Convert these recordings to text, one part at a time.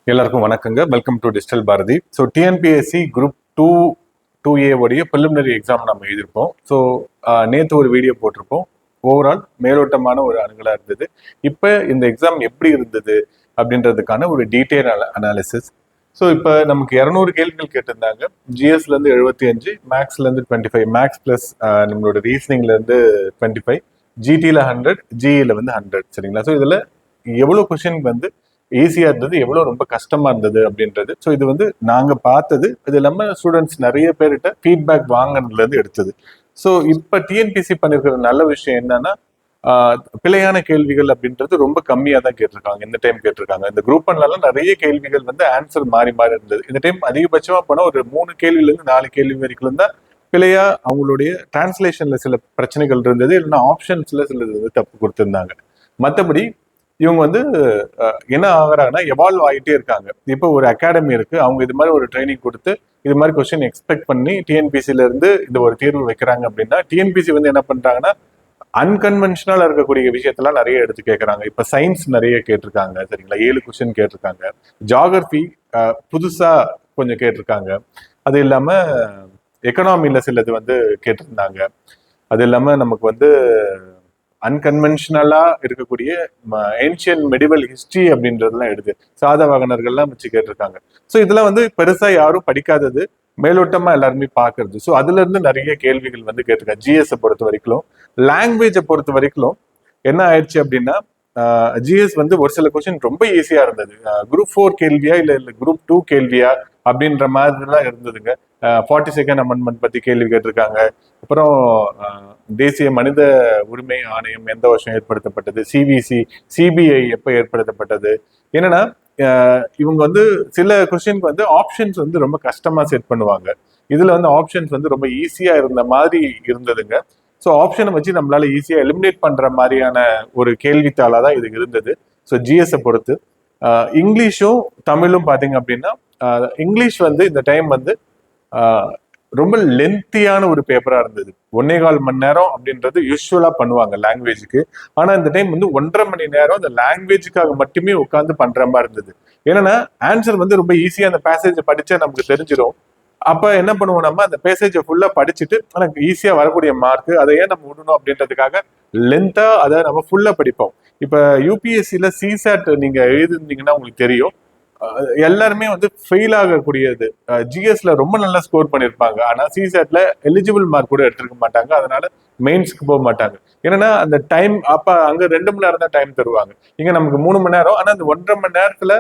எல்லாருக்கும் வணக்கங்க. Welcome to digital Bharathi. So TNPSC group 2A உடைய ப்ரிலிமினரி எக்ஸாம் நம்ம எழுதியிருப்போம். ஸோ நேற்று ஒரு வீடியோ போட்டிருப்போம். ஓவரால் மேலோட்டமான ஒரு அணுகலாக இருந்தது. இப்போ இந்த எக்ஸாம் எப்படி இருந்தது அப்படின்றதுக்கான ஒரு டீட்டெயில் அனாலிசிஸ். ஸோ இப்போ நமக்கு 200 கேள்விகள் கேட்டிருந்தாங்க. ஜிஎஸ்லேருந்து 75, மேக்ஸ்லேருந்து 25, மேக்ஸ் ப்ளஸ் நம்மளோட ரீசனிங்லேருந்து 25, ஜிடியில் 100, ஜிஇல வந்து 100. சரிங்களா? ஸோ இதில் எவ்வளோ கொஷின் வந்து ஈஸியா இருந்தது, எவ்வளவு ரொம்ப கஷ்டமா இருந்தது அப்படின்றது. ஸோ இது வந்து நாங்க பார்த்தது. இது இல்லாம ஸ்டூடெண்ட்ஸ் நிறைய பேர்கிட்ட ஃபீட்பேக் வாங்கினதுல இருந்து எடுத்தது. ஸோ இப்ப டிஎன்பிசி பண்ணிருக்கிற நல்ல விஷயம் என்னன்னா, பிழையான கேள்விகள் அப்படின்றது ரொம்ப கம்மியா தான் கேட்டிருக்காங்க. இந்த டைம் கேட்டிருக்காங்க. இந்த குரூப் ஒன்லாம் நிறைய கேள்விகள் வந்து ஆன்சர் மாறி மாறி இருந்தது. இந்த டைம் அதிகபட்சமா போனா ஒரு 3 கேள்வில இருந்து 4 கேள்வி வரைக்கும் தான் பிழையா அவங்களுடைய டிரான்ஸ்லேஷன்ல சில பிரச்சனைகள் இருந்தது, இல்லைன்னா ஆப்ஷன்ஸ்ல சில தப்பு கொடுத்திருந்தாங்க. மற்றபடி இவங்க வந்து என்ன ஆகுறாங்கன்னா எவால்வ் ஆகிட்டே இருக்காங்க. இப்போ ஒரு அகாடமி இருக்கு, அவங்க இது மாதிரி ஒரு ட்ரைனிங் கொடுத்து இது மாதிரி கொஸ்டின் எக்ஸ்பெக்ட் பண்ணி டிஎன்பிசில இருந்து இந்த ஒரு தேர்வு வைக்கிறாங்க அப்படின்னா, டிஎன்பிசி வந்து என்ன பண்றாங்கன்னா அன்கன்வென்ஷனலா இருக்கக்கூடிய விஷயத்தெல்லாம் நிறைய எடுத்து கேட்கறாங்க. இப்ப சயின்ஸ் நிறைய கேட்டிருக்காங்க, சரிங்களா? 7 கொஸ்டின் கேட்டிருக்காங்க. ஜியாகிரபி புதுசா கொஞ்சம் கேட்டிருக்காங்க. அது இல்லாம எக்கனாமில சிலது வந்து கேட்டிருந்தாங்க. அது இல்லாம நமக்கு வந்து அன்கன்வென்ஷனலா இருக்கக்கூடிய ஏன்ஷியன் மெடிவல் ஹிஸ்டரி அப்படின்றதுலாம் எடுத்து சாதவாகனர்கள்லாம் வச்சு கேட்டிருக்காங்க. ஸோ இதெல்லாம் வந்து பெருசா யாரும் படிக்காதது, மேலோட்டமா எல்லாருமே பாக்குறது. ஸோ அதுல இருந்து நிறைய கேள்விகள் வந்து கேட்டிருக்காங்க. ஜிஎஸ் பொறுத்த வரைக்கும், லாங்குவேஜை பொறுத்த வரைக்கும் என்ன ஆயிடுச்சு அப்படின்னா, ஜிஎஸ் வந்து ஒரு சில கொஸ்டின் ரொம்ப ஈஸியா இருந்தது. குரூப் 4 கேள்வியா இல்ல குரூப் 2 கேள்வியா அப்படின்ற மாதிரிலாம் இருந்ததுங்க. 42nd அமெண்ட்மெண்ட் பத்தி கேள்வி கேட்டிருக்காங்க. அப்புறம் தேசிய மனித உரிமை ஆணையம் எந்த வருஷம் ஏற்படுத்தப்பட்டது, சிபிஐ எப்ப ஏற்படுத்தப்பட்டது. என்னன்னா இவங்க வந்து சில கொஸ்டினுக்கு வந்து ஆப்ஷன்ஸ் வந்து ரொம்ப கஷ்டமா செட் பண்ணுவாங்க. இதுல வந்து ஆப்ஷன்ஸ் வந்து ரொம்ப ஈஸியா இருந்த மாதிரி இருந்ததுங்க. ஸோ ஆப்ஷனை வச்சு நம்மளால ஈஸியா எலிமினேட் பண்ற மாதிரியான ஒரு கேள்வித்தாளா தான் இது இருந்தது. ஸோ ஜிஎஸ்ஸை பொறுத்து இங்கிலீஷும் தமிழும் பாத்தீங்க அப்படின்னா, இங்கிலீஷ் வந்து இந்த டைம் வந்து ரொம்ப லென்த்தியான ஒரு பேப்பரா இருந்தது. 1.25 மணி நேரம் அப்படின்றது யூஸ்வலா பண்ணுவாங்க லாங்குவேஜுக்கு. ஆனா இந்த டைம் வந்து 1.5 மணி நேரம் அந்த லாங்குவேஜுக்காக மட்டுமே உட்காந்து பண்ற மாதிரி இருந்தது. ஏன்னா ஆன்சர் வந்து ரொம்ப ஈஸியா அந்த பேசேஜை படிச்சா நமக்கு தெரிஞ்சிடும். அப்ப என்ன பண்ணுவோம், நம்ம அந்த பேசேஜை ஃபுல்லா படிச்சுட்டு எனக்கு ஈஸியா வரக்கூடிய மார்க் அதை ஏன் நம்ம விடணும் அப்படின்றதுக்காக லென்த்தா அதை நம்ம ஃபுல்லா படிப்போம். இப்ப யூபிஎஸ்சில சிசாட் நீங்க எழுதிருந்தீங்கன்னா உங்களுக்கு தெரியும், எல்லாருமே வந்து ஃபெயில் ஆகக்கூடியது. ஜிஎஸ்ல ரொம்ப நல்லா ஸ்கோர் பண்ணிருப்பாங்க, ஆனா சிசாட்ல எலிஜிபிள் மார்க் கூட எடுத்துருக்க மாட்டாங்க. அதனால மெயின்ஸ்க்கு போக மாட்டாங்க. ஏன்னா அந்த டைம் அப்ப அங்க 2 மணி நேரம் தான் டைம் தருவாங்க, இங்க நமக்கு 3 மணி நேரம். ஆனா இந்த 1.5 மணி நேரத்துல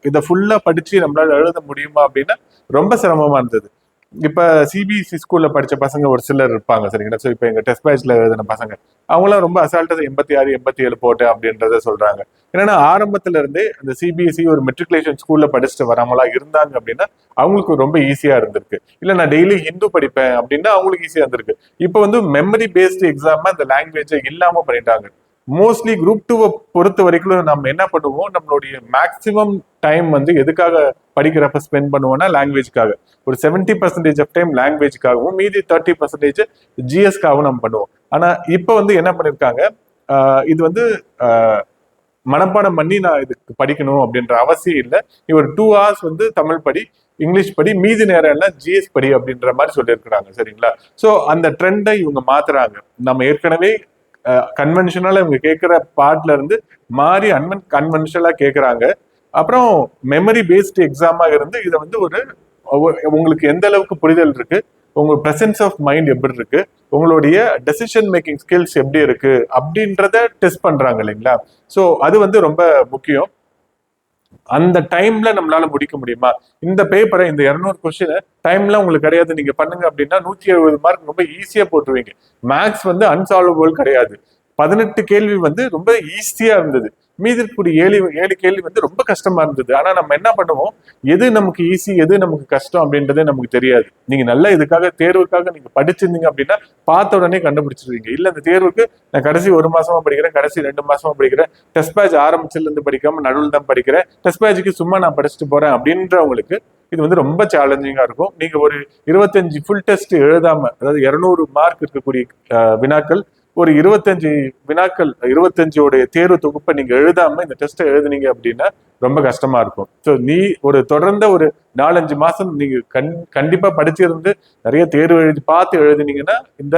இதை ஃபுல்லா படிச்சு நம்மளால எழுத முடியுமா அப்படின்னா ரொம்ப சிரமமா இருந்தது. இப்ப சிபிஎஸ்சி ஸ்கூல்ல படிச்ச பசங்க ஒரு சிலர் இருப்பாங்க, சரிங்களா? ஸோ இப்ப எங்க டெஸ்ட் பேட்ச்ல எழுதின பசங்க அவங்களாம் ரொம்ப அசால்ட்டா 86, 87 போட்டேன் அப்படின்றத சொல்றாங்க. ஏன்னா ஆரம்பத்துல இருந்தே அந்த சிபிஎஸ்சி ஒரு மெட்ரிகுலேஷன் ஸ்கூல்ல படிச்சுட்டு வரவங்களா இருந்தாங்க அப்படின்னா அவங்களுக்கு ரொம்ப ஈஸியா இருந்திருக்கு. இல்ல நான் டெய்லி ஹிந்து படிப்பேன் அப்படின்னா அவங்களுக்கு ஈஸியா இருந்திருக்கு. இப்போ வந்து மெமரி பேஸ்டு எக்ஸாம் அந்த லாங்குவேஜை இல்லாம பண்ணிட்டாங்க. மோஸ்ட்லி குரூப் 2 பொறுத்த வரைக்கும் நம்ம என்ன பண்ணுவோம், நம்மளுடைய மேக்சிமம் டைம் வந்து எதுக்காக படிக்கிறப்ப ஸ்பெண்ட் பண்ணுவோம்னா லாங்குவேஜ்க்காக. ஒரு 70% ஆஃப் டைம் லாங்குவேஜ்க்காகவும் மீதி 30% ஜிஎஸ்க்காகவும் நம்ம பண்ணுவோம். ஆனா இப்ப வந்து என்ன பண்ணிருக்காங்க, இது வந்து மனப்பாடம் பண்ணி நான் இதுக்கு படிக்கணும் அப்படின்ற அவசியம் இல்லை. நீ ஒரு 2 hours வந்து தமிழ் படி, இங்கிலீஷ் படி, மீதி நேரம் எல்லாம் ஜிஎஸ் படி அப்படின்ற மாதிரி சொல்லியிருக்கிறாங்க, சரிங்களா? ஸோ அந்த ட்ரெண்டை இவங்க மாத்துறாங்க. நம்ம ஏற்கனவே கன்வென்ஷனலா இவங்க கேட்கிற பார்ட்ல இருந்து மாறி கன்வென்ஷனலா கேட்கறாங்க. அப்புறம் மெமரி பேஸ்டு எக்ஸாமா இருந்து இதை வந்து உங்களுக்கு எந்த அளவுக்கு புரிதல் இருக்கு, உங்க பிரசன்ஸ் ஆஃப் மைண்ட் எப்படி இருக்கு, உங்களுடைய டெசிஷன் மேக்கிங் ஸ்கில்ஸ் எப்படி இருக்கு அப்படின்றத டெஸ்ட் பண்றாங்க, இல்லைங்களா? ஸோ அது வந்து ரொம்ப முக்கியம். அந்த டைம்ல நம்மளால முடிக்க முடியுமா? இந்த பேப்பரை, இந்த 200 கொஸ்டின் டைம்ல உங்களுக்கு கிடையாது, நீங்க பண்ணுங்க அப்படின்னா 170 மார்க் ரொம்ப ஈஸியா போட்டுருவீங்க. மேக்ஸ் வந்து அன்சால்வபிள் கிடையாது. 18 கேள்வி வந்து ரொம்ப ஈஸியா இருந்தது. மீதி இருக்கக்கூடிய 7 கேள்வி வந்து ரொம்ப கஷ்டமா இருந்தது. ஆனா நம்ம என்ன பண்ணுவோம், எது நமக்கு ஈஸி எது நமக்கு கஷ்டம் அப்படின்றதே நமக்கு தெரியாது. நீங்க நல்லா இதுக்காக தேர்வுக்காக நீங்க படிச்சிருந்தீங்க அப்படின்னா பார்த்த உடனே கண்டுபிடிச்சிருவீங்க. இல்ல இந்த தேர்வுக்கு நான் கடைசி 1 மாசமா படிக்கிறேன், கடைசி 2 மாசமா படிக்கிறேன், டெஸ்ட் பேட்ச் ஆரம்பிச்சதுல இருந்து படிக்காம நடுவில் தான் படிக்கிறேன், டெஸ்ட் பேட்சுக்கு சும்மா நான் படிச்சுட்டு போறேன் அப்படின்றவங்களுக்கு இது வந்து ரொம்ப சேலஞ்சிங்கா இருக்கும். நீங்க ஒரு 25 ஃபுல் டெஸ்ட் எழுதாம, அதாவது 200 மார்க் இருக்கக்கூடிய வினாக்கள் ஒரு 25 வினாக்கள் 25 தேர்வு தொகுப்பை நீங்க எழுதாம இந்த டெஸ்ட்டை எழுதுனீங்க அப்படின்னா ரொம்ப கஷ்டமா இருக்கும். ஸோ ஒரு தொடர்ந்த ஒரு 4-5 மாசம் நீங்க கண்டிப்பா படிச்சிருந்து நிறைய தேர்வு பார்த்து எழுதுனீங்கன்னா இந்த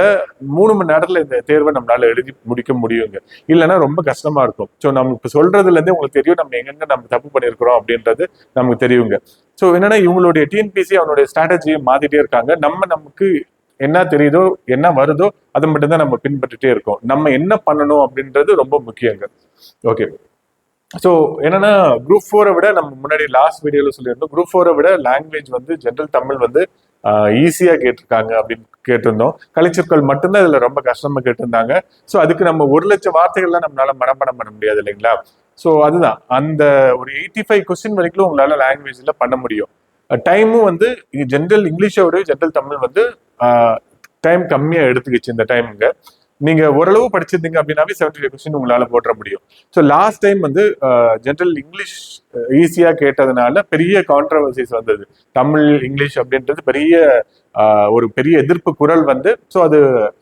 3 மணி நேரத்துல இந்த தேர்வை நம்மளால எழுதி முடிக்க முடியுங்க. இல்லைன்னா ரொம்ப கஷ்டமா இருக்கும். ஸோ நமக்கு சொல்றதுல இருந்தே உங்களுக்கு தெரியும் நம்ம எங்கெங்க நம்ம தப்பு பண்ணியிருக்கிறோம் அப்படின்றது நமக்கு தெரியுங்க. ஸோ என்னன்னா இவங்களுடைய டிஎன்பிசி அவனுடைய ஸ்ட்ராட்டஜியை மாத்திட்டே இருக்காங்க. நமக்கு என்ன தெரியுதோ என்ன வருதோ அதை மட்டும் தான் நம்ம பின்பற்றிட்டே இருக்கோம். நம்ம என்ன பண்ணணும் அப்படின்றது ரொம்ப முக்கியங்க. ஓகே, ஸோ என்னன்னா குரூப் 4 விட நம்ம முன்னாடி லாஸ்ட் வீடியோல சொல்லியிருந்தோம், குரூப் 4 விட லாங்குவேஜ் வந்து ஜென்ரல் தமிழ் வந்து ஈஸியா கேட்டிருக்காங்க அப்படின்னு கேட்டிருந்தோம். கலைச்சொற்கள் மட்டும்தான் இதுல ரொம்ப கஷ்டமா கேட்டிருந்தாங்க. ஸோ அதுக்கு நம்ம 1,00,000 வார்த்தைகள்லாம் நம்மளால மனப்பாடம் பண்ண முடியாது இல்லைங்களா? ஸோ அதுதான் அந்த ஒரு 85 கொஸ்டின் வரைக்கும் உங்களால லாங்குவேஜ்ல பண்ண முடியும். டைமும் வந்து ஜென்ரல் இங்கிலீஷோட ஜென்ரல் தமிழ் வந்து டைம் கம்மியா எடுத்துக்கிச்சு இந்த டைமுங்க. நீங்க ஓரளவு படிச்சிருந்தீங்க அப்படின்னாவே 75 கொஸ்டின் உங்களால போட்டுற முடியும். ஸோ லாஸ்ட் டைம் வந்து ஜென்ரல் இங்கிலீஷ் ஈஸியா கேட்டதுனால பெரிய கான்ட்ரவர்சிஸ் வந்தது. தமிழ் இங்கிலீஷ் அப்படின்றது ஒரு பெரிய எதிர்ப்பு குரல் வந்து, ஸோ அது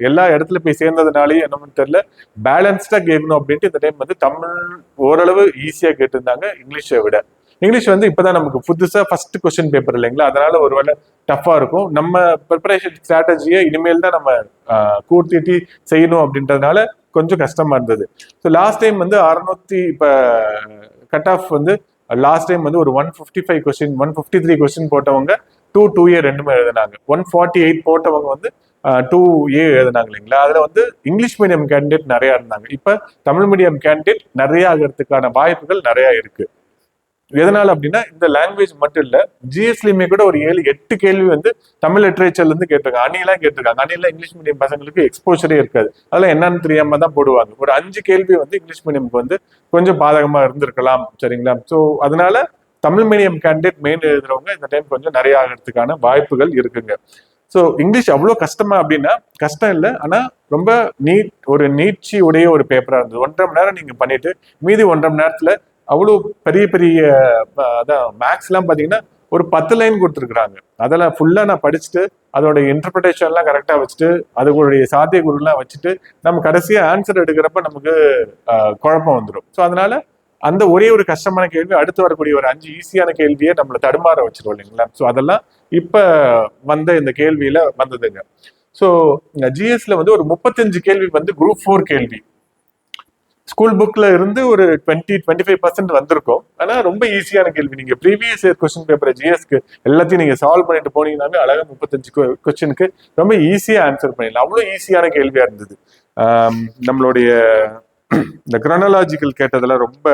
எல்லா இடத்துல போய் சேர்ந்ததுனாலே என்னன்னு தெரியல, பேலன்ஸ்டா கேட்கணும் அப்படின்ட்டு இந்த டைம் வந்து தமிழ் ஓரளவு ஈஸியா கேட்டிருந்தாங்க இங்கிலீஷை விட. இங்கிலீஷ் வந்து இப்பதான் நமக்கு புதுசா ஃபர்ஸ்ட் கொஸ்டின் பேப்பர் இல்லைங்களா, அதனால ஒருவேளை டஃபா இருக்கும். நம்ம ப்ரிப்பரேஷன் ஸ்ட்ராட்டஜியை இனிமேல் தான் நம்ம கூர்த்திட்டு செய்யணும் அப்படின்றதுனால கொஞ்சம் கஷ்டமா இருந்தது. ஸோ லாஸ்ட் டைம் வந்து 600 இப்போ கட் ஆஃப் வந்து லாஸ்ட் டைம் வந்து ஒரு 155 கொஸ்டின் 153 கொஸ்டின் போட்டவங்க 2A ரெண்டுமே எழுதினாங்க. 148 போட்டவங்க வந்து 2A எழுதினாங்க இல்லைங்களா. அதுல வந்து இங்கிலீஷ் மீடியம் கேண்டிடேட் நிறைய இருந்தாங்க. இப்ப தமிழ் மீடியம் கேண்டிடேட் நிறைய ஆகிறதுக்கான வாய்ப்புகள் நிறைய இருக்கு. எதனால அப்படின்னா இந்த லாங்குவேஜ் மட்டும் இல்ல, ஜிஎஸ்லயுமே கூட ஒரு 7-8 கேள்வி வந்து தமிழ் லிட்ரேச்சர்ல இருந்து கேட்டிருக்காங்க. அணிலாம் கேட்டிருக்காங்க. அணிலாம் இங்கிலீஷ் மீடியம் பசங்களுக்கு எக்ஸ்போஷரே இருக்காது, அதெல்லாம் என்னன்னு தெரியாம தான் போடுவாங்க. ஒரு 5 கேள்வி வந்து இங்கிலீஷ் மீடியமுக்கு வந்து கொஞ்சம் பாதகமா இருந்திருக்கலாம், சரிங்களா. ஸோ அதனால தமிழ் மீடியம் கேண்டிடேட் மெயின் எழுதுறவங்க இந்த டைம் கொஞ்சம் நிறைய ஆகிறதுக்கான வாய்ப்புகள் இருக்குங்க. ஸோ இங்கிலீஷ் அவ்வளோ கஷ்டமா அப்படின்னா கஷ்டம் இல்லை, ஆனா ரொம்ப ஒரு நீட்சி உடைய ஒரு பேப்பரா இருந்தது. 1.5 மணி நேரம் நீங்க பண்ணிட்டு மீதி 1.5 மணி நேரத்துல அவ்வளோ பெரிய பெரிய அதான் மேக்ஸ் எல்லாம் பாத்தீங்கன்னா ஒரு 10 லைன் கொடுத்துருக்குறாங்க. அதெல்லாம் ஃபுல்லா நான் படிச்சுட்டு அதோட இன்டர்பிரிட்டேஷன் எல்லாம் கரெக்டா வச்சுட்டு அதோடைய சாத்தியக்கூறுலாம் வச்சுட்டு நம்ம கடைசியா ஆன்சர் எடுக்கிறப்ப நமக்கு குழப்பம் வந்துடும். ஸோ அதனால அந்த ஒரே ஒரு கஷ்டமான கேள்வி அடுத்து வரக்கூடிய ஒரு 5 ஈஸியான கேள்வியை நம்மளை தடுமாற வச்சிருவோம் இல்லைங்களா. ஸோ அதெல்லாம் இப்ப வந்த இந்த கேள்வியில வந்ததுங்க. ஸோ ஜிஎஸ்ல வந்து ஒரு 35 கேள்வி வந்து குரூப் 4 கேள்வி ஸ்கூல் புக்ல இருந்து ஒரு 20-25% வந்திருக்கும். ஆனா ரொம்ப ஈஸியான கேள்வி. நீங்க ப்ரீவியஸ் இயர் கொஸ்டின் பேப்பர் ஜிஎஸ்க்கு எல்லாத்தையும் நீங்க சால்வ் பண்ணிட்டு போனீங்கன்னாவே அழகா 35 கொஸ்டினுக்கு ரொம்ப ஈஸியா ஆன்சர் பண்ணிடலாம். அவ்வளவு ஈஸியான கேள்வியா இருந்தது. நம்மளுடைய இந்த கிரானலாஜிக்கல் கேட்டதெல்லாம் ரொம்ப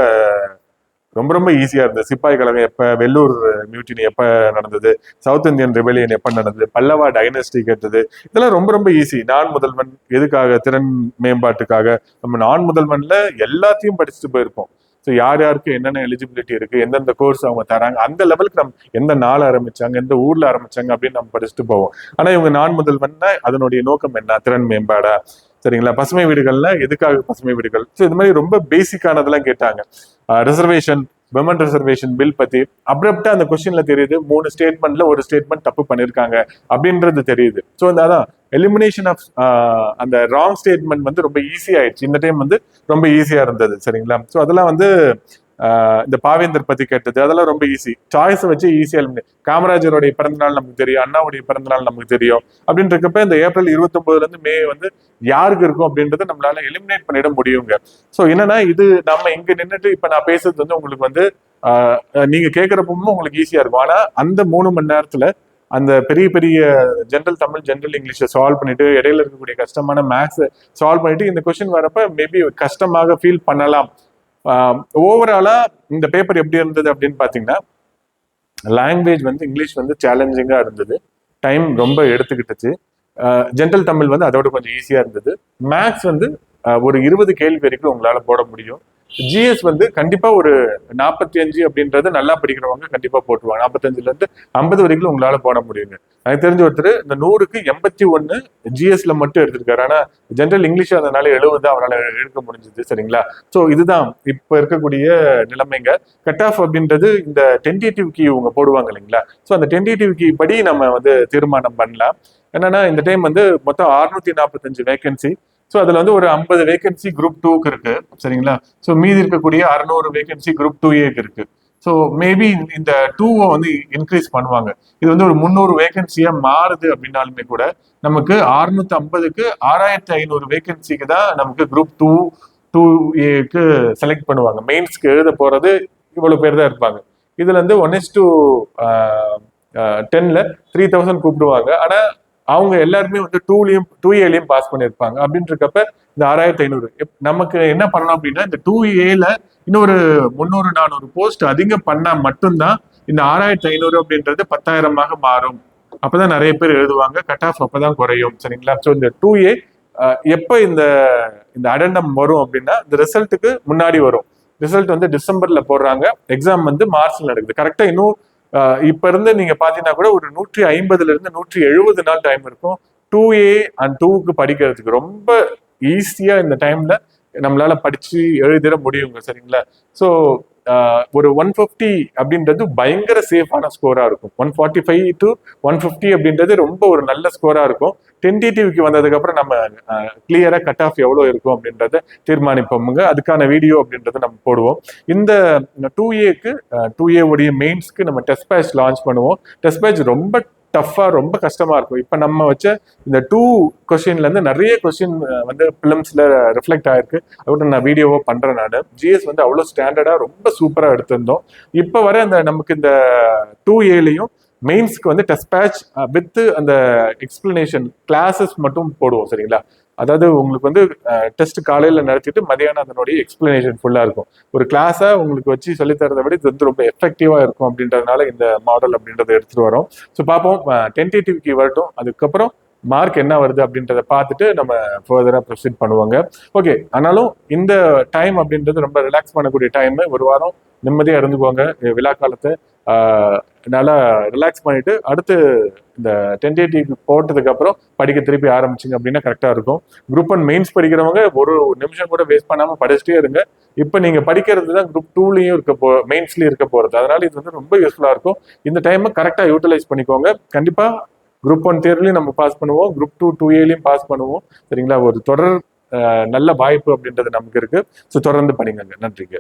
ரொம்ப ரொம்ப ஈஸியா இருந்தது. சிப்பாய் கழகம் எப்ப, வெள்ளூர் மியூட்டினி எப்ப நடந்தது, சவுத் இந்தியன் ரிபெலியன் எப்ப நடந்தது, பல்லவா டைனஸ்டி கேட்டது, இதெல்லாம் ரொம்ப ரொம்ப ஈஸி. நான் முதல்வன் எதுக்காக, திறன் மேம்பாட்டுக்காக. நம்ம நான் முதல்வன்ல எல்லாத்தையும் படிச்சுட்டு போயிருப்போம். ஸோ யார் யாருக்கு என்னென்ன எலிஜிபிலிட்டி இருக்கு, எந்தெந்த கோர்ஸ் அவங்க தராங்க, அந்த லெவலுக்கு நம்ம எந்த நாள் ஆரம்பிச்சாங்க, எந்த ஊர்ல ஆரம்பிச்சாங்க அப்படின்னு நம்ம படிச்சுட்டு போவோம். ஆனா இவங்க நான் முதல்வன்னா அதனுடைய நோக்கம் என்ன, திறன் மேம்பாடா, சரிங்களா, பசுமை வீடுகள்ல எதுக்காக பசுமை வீடுகள். ஸோ இது மாதிரி ரொம்ப பேசிக்கானதெல்லாம் கேட்டாங்க. ரிசர்வேஷன், விமன் ரிசர்வேஷன் பில் பத்தி அப்ரப்டா அந்த கொஸ்டின்ல தெரியுது 3 ஸ்டேட்மெண்ட்ல ஒரு ஸ்டேட்மெண்ட் தப்பு பண்ணிருக்காங்க அப்படின்றது தெரியுது. ஸோ அதான் எலிமினேஷன் ஆஃப் அந்த ராங் ஸ்டேட்மெண்ட் வந்து ரொம்ப ஈஸி ஆயிடுச்சு. இந்த டைம் வந்து ரொம்ப ஈஸியா இருந்தது, சரிங்களா. ஸோ அதெல்லாம் வந்து இந்த பாவேந்தர் பத்தி கேட்டது அதெல்லாம் ரொம்ப ஈஸி. சாய்ஸை வச்சு ஈஸியா காமராஜருடைய பிறந்தநாள் நமக்கு தெரியும், அண்ணாவுடைய பிறந்தநாள் நமக்கு தெரியும். அப்படின்னு இருக்கப்ப இந்த ஏப்ரல் 29 இருந்து மே வந்து யாருக்கு இருக்கும் அப்படின்றத நம்மளால எலிமினேட் பண்ணிட முடியுங்க. ஸோ என்னன்னா இது நம்ம இங்க நின்றுட்டு இப்ப நான் பேசுறது வந்து உங்களுக்கு வந்து நீங்க கேட்கறப்பவும் உங்களுக்கு ஈஸியா இருக்கும். ஆனா அந்த 3 மணி நேரத்துல அந்த பெரிய பெரிய ஜென்ரல் தமிழ், ஜென்ரல் இங்கிலீஷை சால்வ் பண்ணிட்டு இடையில இருக்கக்கூடிய கஷ்டமான மேக்ஸ் சால்வ் பண்ணிட்டு இந்த கொஸ்டின் வரப்ப மேபி கஷ்டமாக ஃபீல் பண்ணலாம். ஓவராலா இந்த பேப்பர் எப்படி இருந்தது அப்படின்னு பாத்தீங்கன்னா, லாங்குவேஜ் வந்து இங்கிலீஷ் வந்து சேலஞ்சிங்கா இருந்தது, டைம் ரொம்ப எடுத்துக்கிட்டுச்சு. ஜென்ரல் தமிழ் வந்து அதோட கொஞ்சம் ஈஸியா இருந்தது. மேக்ஸ் வந்து ஒரு 20 கேள்வி வரைக்கும் உங்களால போட முடியும். ஜிஎஸ் வந்து கண்டிப்பா ஒரு 45 அப்படின்றது நல்லா படிக்கிறவங்க கண்டிப்பா போட்டுருவாங்க. 45ல இருந்து 50 வரைக்கும் உங்களால போட முடியுங்க. எனக்கு தெரிஞ்ச ஒருத்தர் இந்த 100க்கு 81 ஜிஎஸ்ல மட்டும் எடுத்திருக்காரு. ஆனா ஜென்ரல் இங்கிலீஷ் அதனால 70 அவரால் எடுக்க முடிஞ்சது, சரிங்களா. ஸோ இதுதான் இப்ப இருக்கக்கூடிய நிலைமைங்க. கட் ஆஃப் அப்படின்றது இந்த டென்டேட்டிவ் கீ இவங்க போடுவாங்க இல்லைங்களா. ஸோ அந்த டென்டேட்டிவ் கீ படி நம்ம வந்து தீர்மானம் பண்ணலாம். என்னன்னா இந்த டைம் வந்து மொத்தம் 645 வேகன்சி. ஸோ அதுல வந்து ஒரு 50 வேகன்சி குரூப் 2க்கு இருக்கு, சரிங்களா. ஸோ மீதி இருக்கக்கூடிய 600 வேகன்சி குரூப் 2A இருக்கு. ஸோ மேபி இந்த 2 வந்து இன்க்ரீஸ் பண்ணுவாங்க. இது வந்து ஒரு 300 வேகன்சியா மாறுது அப்படின்னாலுமே கூட நமக்கு 650க்கு 6500 வேகன்சிக்கு தான் நமக்கு குரூப் 2A செலக்ட் பண்ணுவாங்க. மெயின்ஸ்க்கு எழுத போறது இவ்வளவு பேர் தான் இருப்பாங்க. இதுல இருந்து 1:10ல 3000 கூப்பிடுவாங்க. ஆனா அவங்க எல்லாருமே வந்து 2A பாஸ் பண்ணிருப்பாங்க. அப்படின்றப்ப இந்த 6500 நமக்கு என்ன பண்ணணும் அப்படின்னா, இந்த 2Aல இன்னொரு 300-400 போஸ்ட் அதிகம் பண்ணா மட்டும்தான் இந்த 6500 அப்படின்றது 10,000 மாறும். அப்பதான் நிறைய பேர் எழுதுவாங்க, கட் ஆஃப் அப்பதான் குறையும், சரிங்களா. ஸோ இந்த 2A எப்ப இந்த அடெண்டம் வரும் அப்படின்னா, இந்த ரிசல்ட்டுக்கு முன்னாடி வரும். ரிசல்ட் வந்து டிசம்பர்ல போடுறாங்க, எக்ஸாம் வந்து மார்ச்ல நடக்குது. கரெக்டா இன்னும் இப்ப இருந்து நீங்க பாத்தீங்கன்னா கூட ஒரு 150ல இருந்து 170 நாள் டைம் இருக்கும். 2A அண்ட் 2க்கு படிக்கிறதுக்கு ரொம்ப ஈஸியா இந்த டைம்ல நம்மளால படிச்சு எழுதிட முடியுங்க, சரிங்களா. ஸோ ஒரு 150 அப்படின்றது பயங்கர சேஃபான ஸ்கோரா இருக்கும். 145 to 150 அப்படின்றது ரொம்ப ஒரு நல்ல ஸ்கோரா இருக்கும். டென்டேட்டிவ்க்கு வந்ததுக்கு அப்புறம் நம்ம கிளியரா கட் ஆஃப் எவ்வளவு இருக்கும் அப்படின்றத தீர்மானிப்போமுங்க. அதுக்கான வீடியோ அப்படின்றத நம்ம போடுவோம். இந்த 2A உடைய மெயின்ஸ்க்கு நம்ம டெஸ்ட் பேட்ச் லான்ச் பண்ணுவோம். டெஸ்ட் பேட்ச் ரொம்ப டஃபா, ரொம்ப கஷ்டமா இருக்கும். இப்ப நம்ம வச்ச இந்த 2 கொஸ்டின்ல இருந்து நிறைய கொஸ்டின் வந்து பிலிம்ஸ்ல ரிஃப்ளெக்ட் ஆயிருக்கு. அதோட நான் வீடியோவோ பண்றேன். நான் ஜிஎஸ் வந்து அவ்வளவு ஸ்டாண்டர்டா ரொம்ப சூப்பரா எடுத்திருந்தோம். இப்ப வர அந்த நமக்கு இந்த 2Aலையும் மெயின்ஸ்க்கு வந்து டெஸ்ட் பேட்ச் வித் அந்த எக்ஸ்பிளனேஷன் கிளாஸஸ் மட்டும் போடுவோம், சரிங்களா. அதாவது உங்களுக்கு வந்து டெஸ்ட் காலையில நடத்திட்டு மதியானம் அதனுடைய எக்ஸ்பிளனேஷன் ஃபுல்லா இருக்கும். ஒரு கிளாஸா உங்களுக்கு வச்சு சொல்லித்தரதை விட இது வந்து ரொம்ப எஃபெக்டிவா இருக்கும் அப்படின்றதுனால இந்த மாடல் அப்படின்றத எடுத்துட்டு வரோம். ஸோ பார்ப்போம், டென்டேட்டிவ்க்கு வரட்டும். அதுக்கப்புறம் மார்க் என்ன வருது அப்படின்றத பார்த்துட்டு நம்ம ஃபர்தரா ப்ரொசீட் பண்ணுவாங்க. ஓகே, ஆனாலும் இந்த டைம் அப்படின்றது ரொம்ப ரிலாக்ஸ் பண்ணக்கூடிய டைம். ஒரு வாரம் நிம்மதியா இருந்துக்குவாங்க. விழா காலத்தை நல்லா ரிலாக்ஸ் பண்ணிட்டு அடுத்து இந்த டென்டேட்டிவ் போட்டதுக்கு அப்புறம் படிக்க திருப்பி ஆரம்பிச்சிங்க அப்படின்னா கரெக்டா இருக்கும். குரூப் 1 மெயின்ஸ் படிக்கிறவங்க ஒரு நிமிஷம் கூட வேஸ்ட் பண்ணாம படிச்சுட்டே இருங்க. இப்ப நீங்க படிக்கிறது தான் குரூப் 2லயும் மெயின்ஸ்லயும் இருக்க போறது. அதனால இது வந்து ரொம்ப யூஸ்ஃபுல்லா இருக்கும். இந்த டைமை கரெக்டா யூட்டிலைஸ் பண்ணிக்கோங்க. கண்டிப்பா குரூப் 1 தேர்வுலையும் நம்ம பாஸ் பண்ணுவோம், குரூப் 2 2Aலையும் பாஸ் பண்ணுவோம், சரிங்களா. ஒரு தொடர் நல்ல வாய்ப்பு அப்படின்றது நமக்கு இருக்கு. ஸோ தொடர்ந்து படிங்க. நன்றிங்க.